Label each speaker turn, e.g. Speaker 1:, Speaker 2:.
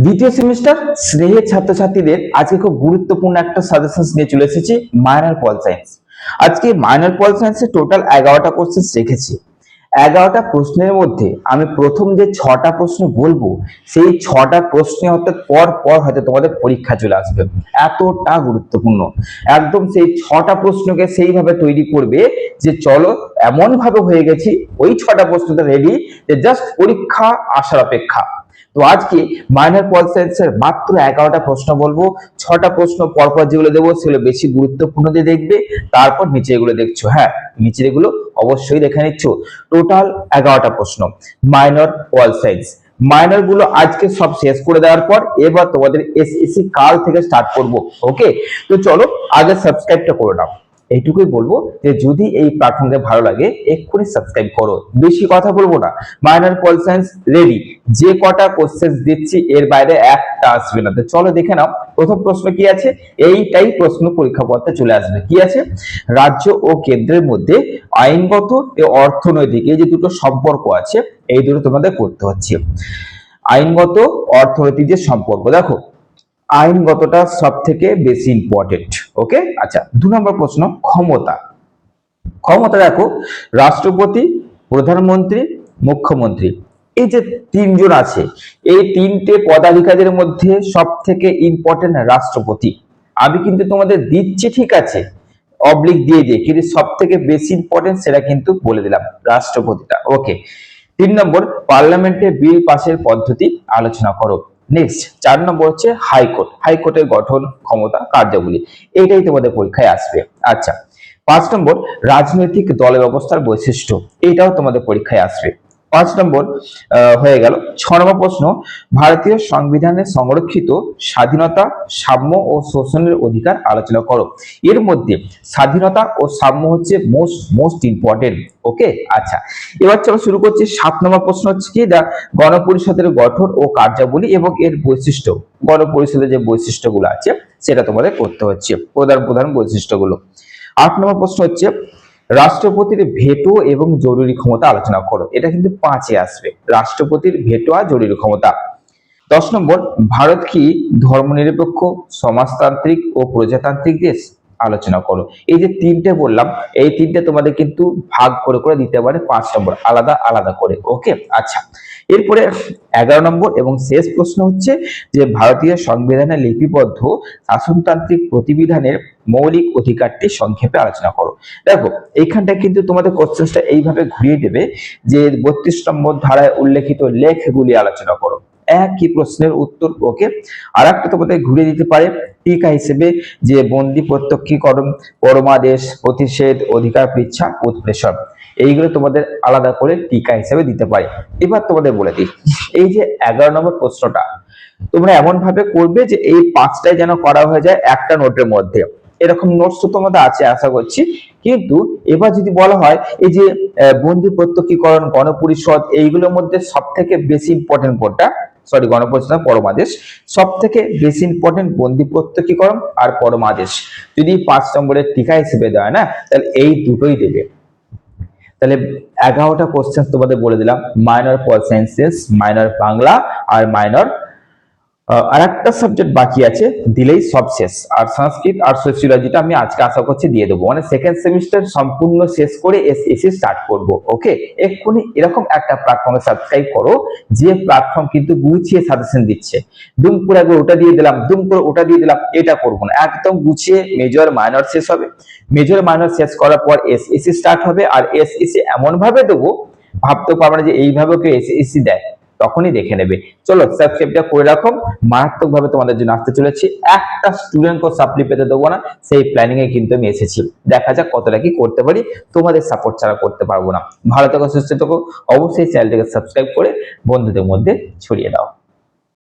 Speaker 1: দ্বিতীয় সেমিস্টার স্নেহের ছাত্রছাত্রীদের আজকে খুব গুরুত্বপূর্ণ একটা সাজেশন নিয়ে চলে এসেছি মাইনর পল সায়েন্স। আজকে মাইনর পল সায়েন্সে টোটাল 11টা কোশ্চেন রেখেছি। 11টা প্রশ্নের মধ্যে আমি প্রথম যে 6টা প্রশ্ন বলবো, সেই 6টা প্রশ্নে অর্থাৎ পর পর হয়তো তোমাদের পরীক্ষা চলে আসবে, এতটা গুরুত্বপূর্ণ। একদম সেই 6টা প্রশ্নকে সেইভাবে তৈরি করবে যে চলো এমন ভাবে হয়ে গেছি, ওই 6টা প্রশ্নটা রেডি যে জাস্ট পরীক্ষা আসার অপেক্ষা। তো আজকে মাইনর পল সায়েন্সের মাত্র 11টা প্রশ্ন বলবো। 6টা প্রশ্ন পরপর যেগুলো দেবো সেগুলো বেশি গুরুত্বপূর্ণ দিয়ে দেখবে, তারপর নিচে এগুলো দেখছো। হ্যাঁ, নিচের এগুলো অবশ্যই দেখে নিচ্ছ। টোটাল 11টা প্রশ্ন মাইনর পল সায়েন্স। মাইনর গুলো আজকে সব শেষ করে দেওয়ার পর এবার তোমাদের এসএসসি কাল থেকে স্টার্ট করব। ওকে, তো চলো আগে সাবস্ক্রাইবটা করে নাও। এইটুকুই বলবো যে যদি এই প্ল্যাটফর্মটা ভালো লাগে এক্ষুনি সাবস্ক্রাইব করো, বেশি কথা বলবো না। মাইনর পল সায়েন্স রেডি, যে কটা কোশ্চেন দিচ্ছি এর বাইরে একটা আসবে না। তো চলো দেখে নাও প্রথম প্রশ্ন কি আছে। এইটাই প্রশ্ন পরীক্ষা পত্রে চলে আসবে। কি আছে? রাজ্য ও কেন্দ্রের মধ্যে আইনগত ও অর্থনৈতিক এই যে দুটো সম্পর্ক আছে, এই দুটো তোমাদের করতে হচ্ছে। আইনগত অর্থনৈতিক যে সম্পর্ক, দেখো আইনগতটা সব থেকে বেশি ইম্পর্টেন্ট। ওকে, আচ্ছা 2 নম্বর প্রশ্ন ক্ষমতা। ক্ষমতা দেখো রাষ্ট্রপতি, প্রধানমন্ত্রী, মুখ্যমন্ত্রী, এই যে তিনজন আছে, এই তিনটে পদাধিকারীদের মধ্যে সব থেকে ইম্পর্টেন্ট রাষ্ট্রপতি। আমি কিন্তু তোমাদের দিচ্ছি ঠিক আছে, অবলিক দিয়ে দিয়ে, কিন্তু সব থেকে বেশি ইম্পর্টেন্ট সেটা কিন্তু বলে দিলাম, রাষ্ট্রপতিটা। ওকে, 3 নম্বর পার্লামেন্টে বিল পাসের পদ্ধতি আলোচনা করো। নেক্সট 4 নম্বর হচ্ছে হাইকোর্ট, হাইকোর্টের গঠন, ক্ষমতা, কার্যাবলী, এইটাই তোমাদের পরীক্ষায় আসবে। আচ্ছা 5 নম্বর রাজনৈতিক দল ব্যবস্থার বৈশিষ্ট্য, এইটাও তোমাদের পরীক্ষায় আসবে। 5 নম্বর হয়ে গেল। 6 নম্বর প্রশ্ন ভারতীয় সংবিধানে সংরক্ষিত স্বাধীনতা, সাম্য ও শোষণের অধিকার আলোচনা করো। এর মধ্যে স্বাধীনতা ও সাম্য হচ্ছে মোস্ট ইম্পর্টেন্ট। ওকে, আচ্ছা এবার চলো শুরু করছি। 7 নম্বর প্রশ্ন হচ্ছে কি, গণপরিষদের গঠন ও কার্যাবলী এবং এর বৈশিষ্ট্য। গণপরিষদের যে বৈশিষ্ট্যগুলো আছে সেটা তোমাদের করতে হচ্ছে, প্রধান বৈশিষ্ট্যগুলো। 8 নম্বর প্রশ্ন হচ্ছে রাষ্ট্রপতির ভেটো এবং জরুরি ক্ষমতা আলোচনা করো। এটা কিন্তু 5-এ আসবে, রাষ্ট্রপতির ভেটো আর জরুরি ক্ষমতা। 10 নম্বর ভারত কি ধর্মনিরপেক্ষ, সমাজতান্ত্রিক ও প্রজাতান্ত্রিক দেশ আলোচনা করো। এই যে তিনটে বললাম, এই তিনটে তোমাদের কিন্তু ভাগ করে করে দিতে পারে 5 নম্বর আলাদা আলাদা করে। ওকে, আচ্ছা এরপরে 11 নম্বর এবং শেষ প্রশ্ন হচ্ছে যে ভারতীয় সংবিধানে লিপিবদ্ধ শাসনতান্ত্রিক প্রতিবিধানের মৌলিক অধিকারটি সংক্ষেপে আলোচনা করো। দেখো এইখানটা কিন্তু তোমাদের কোশ্চেনটা এইভাবে ঘুরিয়ে দেবে যে 32 নম্বর ধারায় উল্লেখিত লেখগুলি আলোচনা করো। একই প্রশ্নের উত্তর। ওকে, আর একটা তোমাদের ঘুরে দিতে পারে টিকা হিসেবে যে বন্দি প্রত্যক্ষীকরণ, পরমাদেশ, প্রতিষেধ, অধিকার পৃচ্ছা, উৎপ্রেষণ, এইগুলো তোমাদের আলাদা করে টিকা হিসেবে দিতে পারে। এবার তোমাদের বলে দিই, এই যে 11 নম্বর প্রশ্নটা তোমরা এমন ভাবে করবে যে এই 5টাই যেন করা হয়ে যায় একটা নোটের মধ্যে। এরকম নোটস তো তোমাদের আছে আশা করছি। কিন্তু এবার যদি বলা হয় এই যে বন্দি প্রত্যক্ষীকরণ, গণপরিষদ, এইগুলোর মধ্যে সব থেকে বেশি ইম্পর্টেন্ট কোনটা? সরি, গণপরিষদ পরমাদেশ। সব থেকে বেশি ইম্পর্টেন্ট বন্দি প্রত্যক্ষীকরণ আর পরমাদেশ। যদি 5 নম্বরের টিকা হিসেবে দেয় না, তাহলে এই দুটোই দেবে। তাহলে 11টা কোশ্চেন তোমাদের বলে দিলাম, মাইনর পল সায়েন্সেস, মাইনর বাংলা আর মাইনর আর একটা সাবজেক্ট বাকি আছে, দিলেই সব শেষ। আর সংস্কৃত আর সোশিওলজিটা আমি আজকে আশা করছি দিয়ে দেবো, মানে সেকেন্ড সেমিস্টার সম্পূর্ণ শেষ করে এসএসসি স্টার্ট করব। ওকে, এক্ষুনি এরকম একটা প্ল্যাটফর্মে সাবস্ক্রাইব করো, যে প্ল্যাটফর্ম কিন্তু গুছিয়ে সাজেশন দিচ্ছে। দুম করে একবার ওটা দিয়ে দিলাম, দুম করে ওটা দিয়ে দিলাম, এটা করবো না। একদম গুছিয়ে মেজর মাইনর শেষ হবে, মেজর মাইনর শেষ করার পর এসএসসি স্টার্ট হবে। আর এসএসসি এমন ভাবে দেবো, ভাবতে পারবে না যে এইভাবে কেউ এসএসসি দেয়, তখনই দেখে নেবে। চলো সাবস্ক্রাইবটা করে রাখো, মারাত্মক ভাবে তোমাদের জন্য আসতে চলেছি। একটা স্টুডেন্টকে সাপ্লি পেতে দেবো না, সেই প্ল্যানিং এ কিন্তু আমি এসেছি। দেখা যাক কতটা কি করতে পারি, তোমাদের সাপোর্ট ছাড়া করতে পারবো না। ভালো থেকো, সুস্থ থেকো, অবশ্যই চ্যানেলটাকে সাবস্ক্রাইব করে বন্ধুদের মধ্যে ছড়িয়ে দাও।